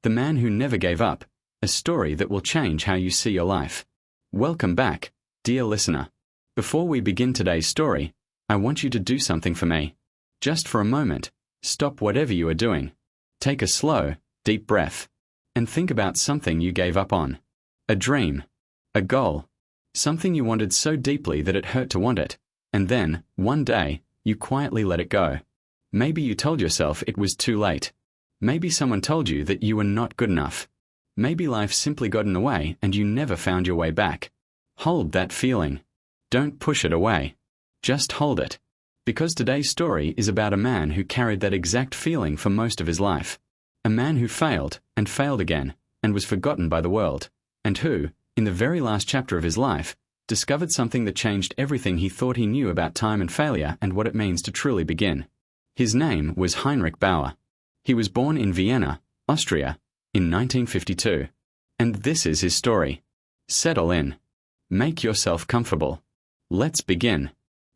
The Man Who Never Gave Up, a story that will change how you see your life. Welcome back, dear listener. Before we begin today's story, I want you to do something for me. Just for a moment, stop whatever you are doing. Take a slow, deep breath, and think about something you gave up on. A dream, a goal, something you wanted so deeply that it hurt to want it, and then, one day, you quietly let it go. Maybe you told yourself it was too late. Maybe someone told you that you were not good enough. Maybe life simply got in the way and you never found your way back. Hold that feeling. Don't push it away. Just hold it. Because today's story is about a man who carried that exact feeling for most of his life. A man who failed and failed again and was forgotten by the world, and who, in the very last chapter of his life, discovered something that changed everything he thought he knew about time and failure and what it means to truly begin. His name was Heinrich Bauer. He was born in Vienna, Austria, in 1952. And this is his story. Settle in. Make yourself comfortable. Let's begin.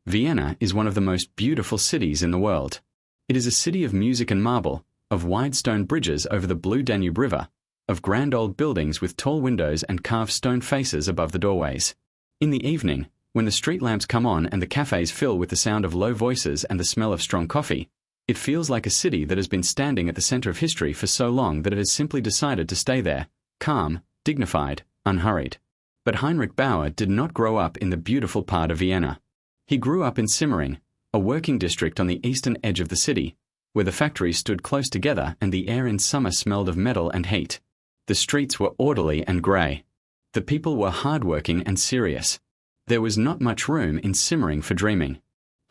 Vienna is one of the most beautiful cities in the world. It is a city of music and marble, of wide stone bridges over the blue Danube River, of grand old buildings with tall windows and carved stone faces above the doorways. In the evening, when the street lamps come on and the cafes fill with the sound of low voices and the smell of strong coffee, it feels like a city that has been standing at the center of history for so long that it has simply decided to stay there, calm, dignified, unhurried. But Heinrich Bauer did not grow up in the beautiful part of Vienna. He grew up in Simmering, a working district on the eastern edge of the city, where the factories stood close together and the air in summer smelled of metal and heat. The streets were orderly and grey. The people were hard-working and serious. There was not much room in Simmering for dreaming.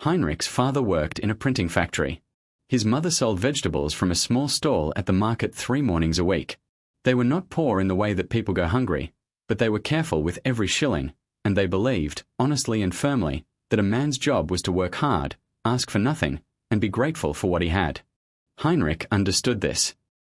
Heinrich's father worked in a printing factory. His mother sold vegetables from a small stall at the market 3 mornings a week. They were not poor in the way that people go hungry, but they were careful with every shilling, and they believed, honestly and firmly, that a man's job was to work hard, ask for nothing, and be grateful for what he had. Heinrich understood this.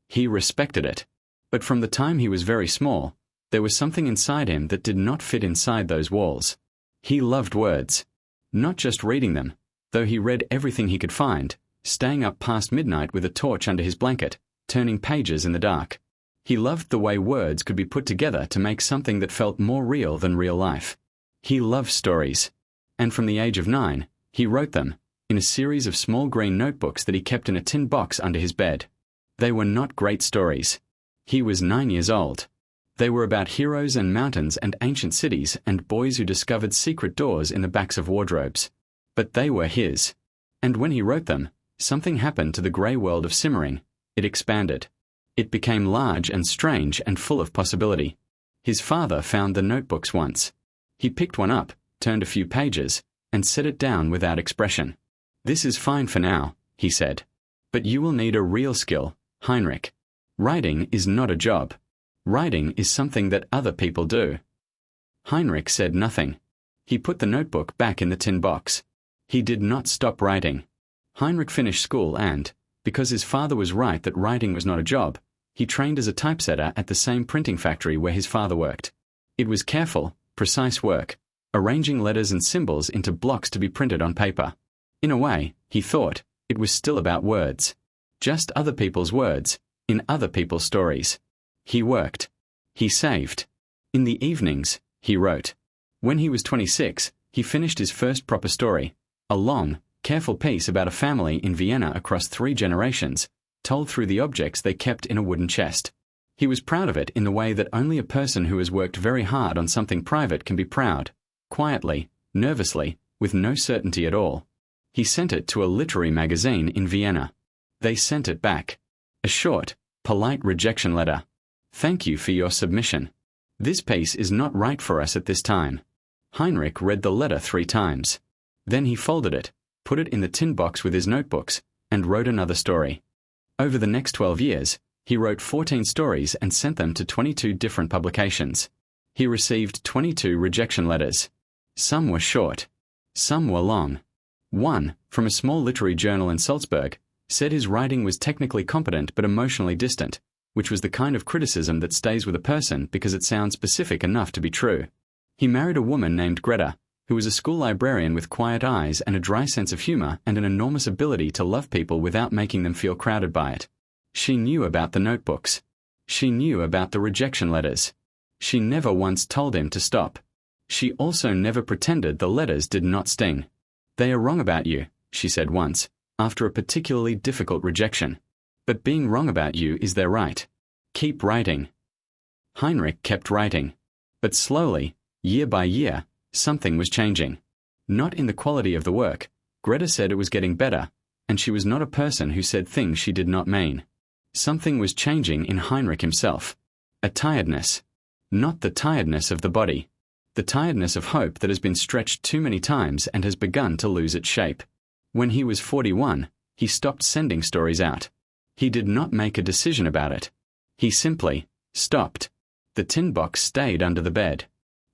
He respected it. But from the time he was very small, there was something inside him that did not fit inside those walls. He loved words. Not just reading them, though he read everything he could find, staying up past midnight with a torch under his blanket, turning pages in the dark. He loved the way words could be put together to make something that felt more real than real life. He loved stories. And from the age of 9, he wrote them, in a series of small green notebooks that he kept in a tin box under his bed. They were not great stories. He was 9 years old. They were about heroes and mountains and ancient cities and boys who discovered secret doors in the backs of wardrobes. But they were his. And when he wrote them, something happened to the grey world of Simmering. It expanded. It became large and strange and full of possibility. His father found the notebooks once. He picked one up, turned a few pages, and set it down without expression. "This is fine for now," he said. "But you will need a real skill, Heinrich. Writing is not a job. Writing is something that other people do." Heinrich said nothing. He put the notebook back in the tin box. He did not stop writing. Heinrich finished school and, because his father was right that writing was not a job, he trained as a typesetter at the same printing factory where his father worked. It was careful, precise work, arranging letters and symbols into blocks to be printed on paper. In a way, he thought, it was still about words. Just other people's words, in other people's stories. He worked. He saved. In the evenings, he wrote. When he was 26, he finished his first proper story, a long, careful piece about a family in Vienna across 3 generations, told through the objects they kept in a wooden chest. He was proud of it in the way that only a person who has worked very hard on something private can be proud, quietly, nervously, with no certainty at all. He sent it to a literary magazine in Vienna. They sent it back. A short, polite rejection letter. "Thank you for your submission. This piece is not right for us at this time." Heinrich read the letter 3 times. Then he folded it, put it in the tin box with his notebooks, and wrote another story. Over the next 12 years, he wrote 14 stories and sent them to 22 different publications. He received 22 rejection letters. Some were short. Some were long. One, from a small literary journal in Salzburg, said his writing was technically competent but emotionally distant, which was the kind of criticism that stays with a person because it sounds specific enough to be true. He married a woman named Greta, who was a school librarian with quiet eyes and a dry sense of humor and an enormous ability to love people without making them feel crowded by it. She knew about the notebooks. She knew about the rejection letters. She never once told him to stop. She also never pretended the letters did not sting. "They are wrong about you," she said once, after a particularly difficult rejection. "But being wrong about you is their right. Keep writing." Heinrich kept writing. But slowly, year by year, something was changing. Not in the quality of the work. Greta said it was getting better, and she was not a person who said things she did not mean. Something was changing in Heinrich himself. A tiredness. Not the tiredness of the body. The tiredness of hope that has been stretched too many times and has begun to lose its shape. When he was 41, he stopped sending stories out. He did not make a decision about it. He simply stopped. The tin box stayed under the bed.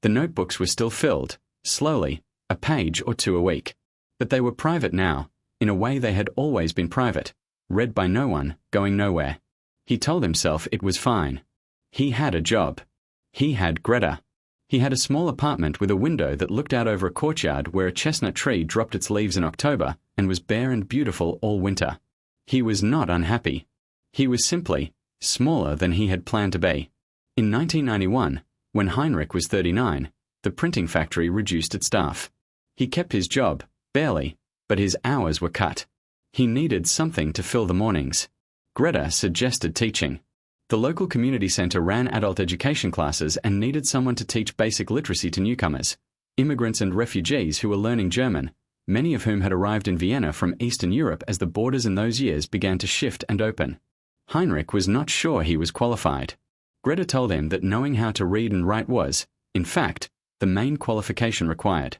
The notebooks were still filled, slowly, a page or two a week. But they were private now, in a way they had always been private, read by no one, going nowhere. He told himself it was fine. He had a job. He had Greta. He had a small apartment with a window that looked out over a courtyard where a chestnut tree dropped its leaves in October and was bare and beautiful all winter. He was not unhappy. He was simply smaller than he had planned to be. In 1991, when Heinrich was 39, the printing factory reduced its staff. He kept his job, barely, but his hours were cut. He needed something to fill the mornings. Greta suggested teaching. The local community center ran adult education classes and needed someone to teach basic literacy to newcomers, immigrants and refugees who were learning German, many of whom had arrived in Vienna from Eastern Europe as the borders in those years began to shift and open. Heinrich was not sure he was qualified. Greta told him that knowing how to read and write was, in fact, the main qualification required.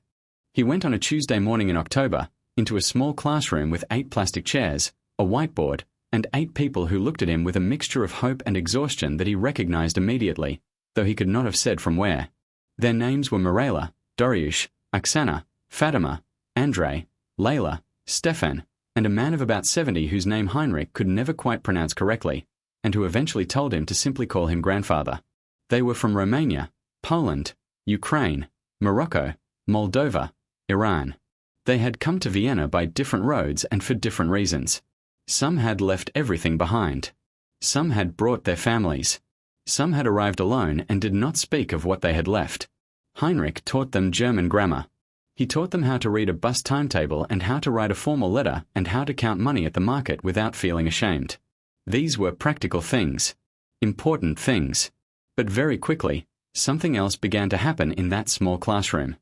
He went on a Tuesday morning in October into a small classroom with 8 plastic chairs, a whiteboard, and 8 people who looked at him with a mixture of hope and exhaustion that he recognized immediately, though he could not have said from where. Their names were Mirela, Dariush, Oksana, Fatima, Andrei, Layla, Stefan, and a man of about 70 whose name Heinrich could never quite pronounce correctly, and who eventually told him to simply call him grandfather. They were from Romania, Poland, Ukraine, Morocco, Moldova, Iran. They had come to Vienna by different roads and for different reasons. Some had left everything behind. Some had brought their families. Some had arrived alone and did not speak of what they had left. Heinrich taught them German grammar. He taught them how to read a bus timetable and how to write a formal letter and how to count money at the market without feeling ashamed. These were practical things. Important things. But very quickly, something else began to happen in that small classroom.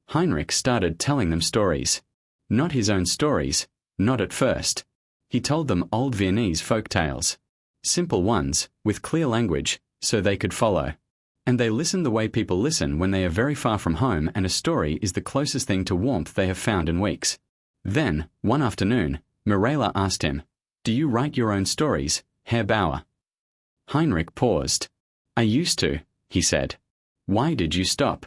Heinrich started telling them stories. Not his own stories, not at first. He told them old Viennese folk tales. Simple ones, with clear language, so they could follow. And they listened the way people listen when they are very far from home and a story is the closest thing to warmth they have found in weeks. Then, one afternoon, Mirela asked him, "Do you write your own stories, Herr Bauer?" Heinrich paused. "I used to," he said. "Why did you stop?"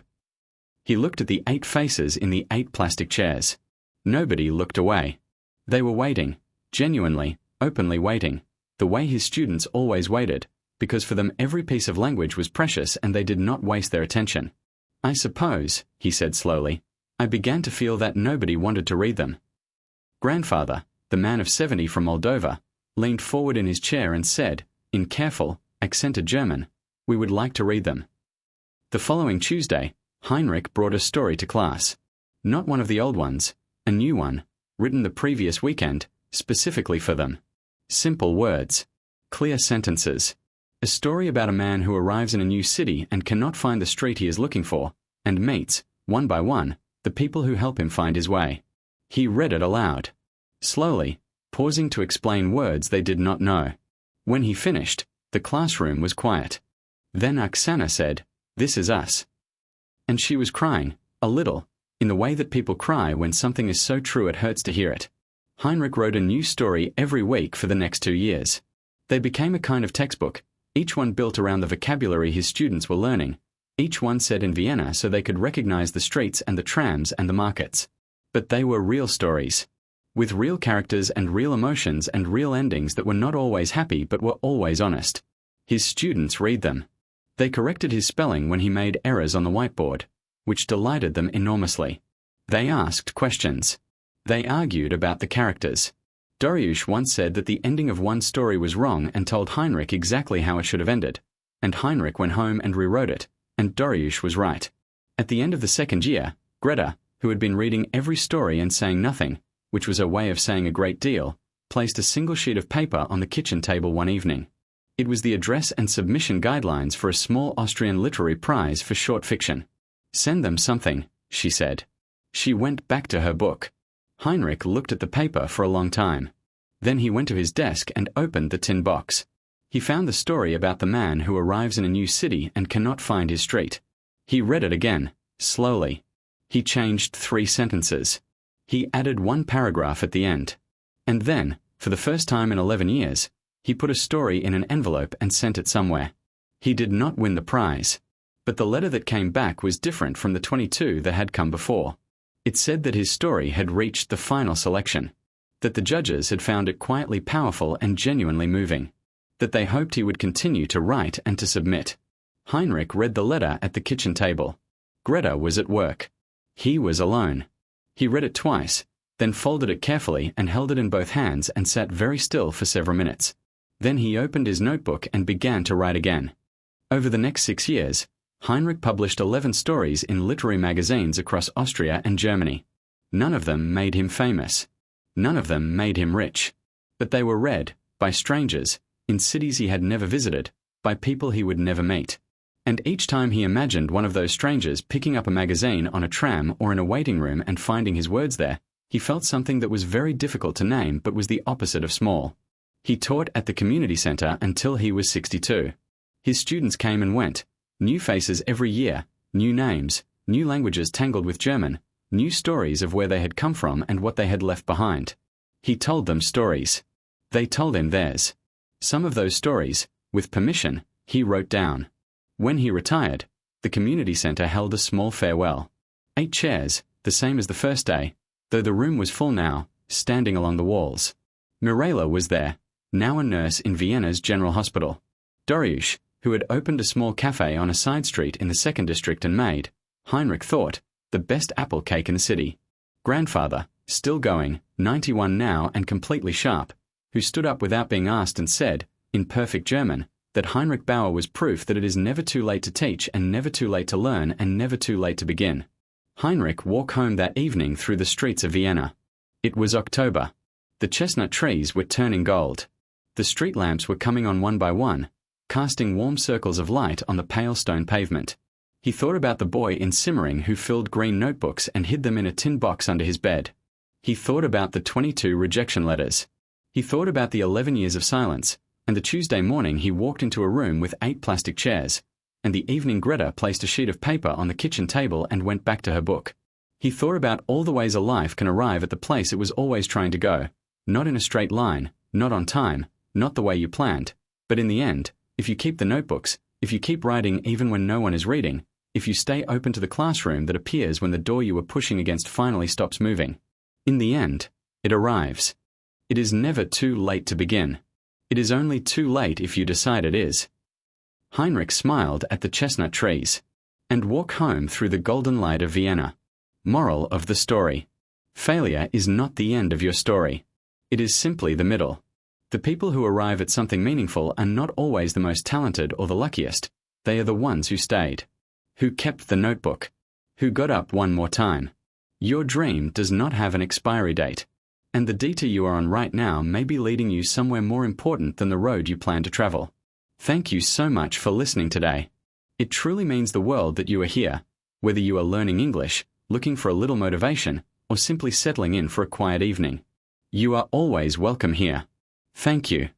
He looked at the 8 faces in the 8 plastic chairs. Nobody looked away. They were waiting, genuinely, openly waiting, the way his students always waited, because for them every piece of language was precious and they did not waste their attention. "I suppose," he said slowly, "I began to feel that nobody wanted to read them." Grandfather, the man of 70 from Moldova, leaned forward in his chair and said, in careful, accented German, "We would like to read them." The following Tuesday, Heinrich brought a story to class. Not one of the old ones, a new one, written the previous weekend, specifically for them. Simple words. Clear sentences. A story about a man who arrives in a new city and cannot find the street he is looking for, and meets, one by one, the people who help him find his way. He read it aloud. Slowly, pausing to explain words they did not know. When he finished, the classroom was quiet. Then Oksana said, "This is us." And she was crying, a little, in the way that people cry when something is so true it hurts to hear it. Heinrich wrote a new story every week for the next 2 years. They became a kind of textbook, each one built around the vocabulary his students were learning, each one set in Vienna so they could recognize the streets and the trams and the markets. But they were real stories, with real characters and real emotions and real endings that were not always happy but were always honest. His students read them. They corrected his spelling when he made errors on the whiteboard, which delighted them enormously. They asked questions. They argued about the characters. Dariush once said that the ending of one story was wrong and told Heinrich exactly how it should have ended. And Heinrich went home and rewrote it, and Dariush was right. At the end of the second year, Greta, who had been reading every story and saying nothing, which was her way of saying a great deal, placed a single sheet of paper on the kitchen table one evening. It was the address and submission guidelines for a small Austrian literary prize for short fiction. "Send them something," she said. She went back to her book. Heinrich looked at the paper for a long time. Then he went to his desk and opened the tin box. He found the story about the man who arrives in a new city and cannot find his street. He read it again, slowly. He changed 3 sentences. He added 1 paragraph at the end. And then, for the first time in 11 years, he put a story in an envelope and sent it somewhere. He did not win the prize. But the letter that came back was different from the 22 that had come before. It said that his story had reached the final selection, that the judges had found it quietly powerful and genuinely moving, that they hoped he would continue to write and to submit. Heinrich read the letter at the kitchen table. Greta was at work. He was alone. He read it twice, then folded it carefully and held it in both hands and sat very still for several minutes. Then he opened his notebook and began to write again. Over the next 6 years, Heinrich published 11 stories in literary magazines across Austria and Germany. None of them made him famous. None of them made him rich. But they were read, by strangers, in cities he had never visited, by people he would never meet. And each time he imagined one of those strangers picking up a magazine on a tram or in a waiting room and finding his words there, he felt something that was very difficult to name but was the opposite of small. He taught at the community center until he was 62. His students came and went. New faces every year, new names, new languages tangled with German, new stories of where they had come from and what they had left behind. He told them stories. They told him theirs. Some of those stories, with permission, he wrote down. When he retired, the community center held a small farewell. 8 chairs, the same as the first day, though the room was full now, standing along the walls. Mirela was there, now a nurse in Vienna's General Hospital. Dariush, who had opened a small cafe on a side street in the 2nd district and made, Heinrich thought, the best apple cake in the city. Grandfather, still going, 91 now and completely sharp, who stood up without being asked and said, in perfect German, that Heinrich Bauer was proof that it is never too late to teach and never too late to learn and never too late to begin. Heinrich walked home that evening through the streets of Vienna. It was October. The chestnut trees were turning gold. The street lamps were coming on one by one, casting warm circles of light on the pale stone pavement. He thought about the boy in Simmering who filled green notebooks and hid them in a tin box under his bed. He thought about the 22 rejection letters. He thought about the 11 years of silence, and the Tuesday morning he walked into a room with 8 plastic chairs, and the evening Greta placed a sheet of paper on the kitchen table and went back to her book. He thought about all the ways a life can arrive at the place it was always trying to go, not in a straight line, not on time, not the way you planned, but in the end, if you keep the notebooks, if you keep writing even when no one is reading, if you stay open to the classroom that appears when the door you were pushing against finally stops moving. In the end, it arrives. It is never too late to begin. It is only too late if you decide it is. Heinrich smiled at the chestnut trees and walked home through the golden light of Vienna. Moral of the story. Failure is not the end of your story. It is simply the middle. The people who arrive at something meaningful are not always the most talented or the luckiest. They are the ones who stayed, who kept the notebook, who got up one more time. Your dream does not have an expiry date, and the detour you are on right now may be leading you somewhere more important than the road you plan to travel. Thank you so much for listening today. It truly means the world that you are here, whether you are learning English, looking for a little motivation, or simply settling in for a quiet evening. You are always welcome here. Thank you.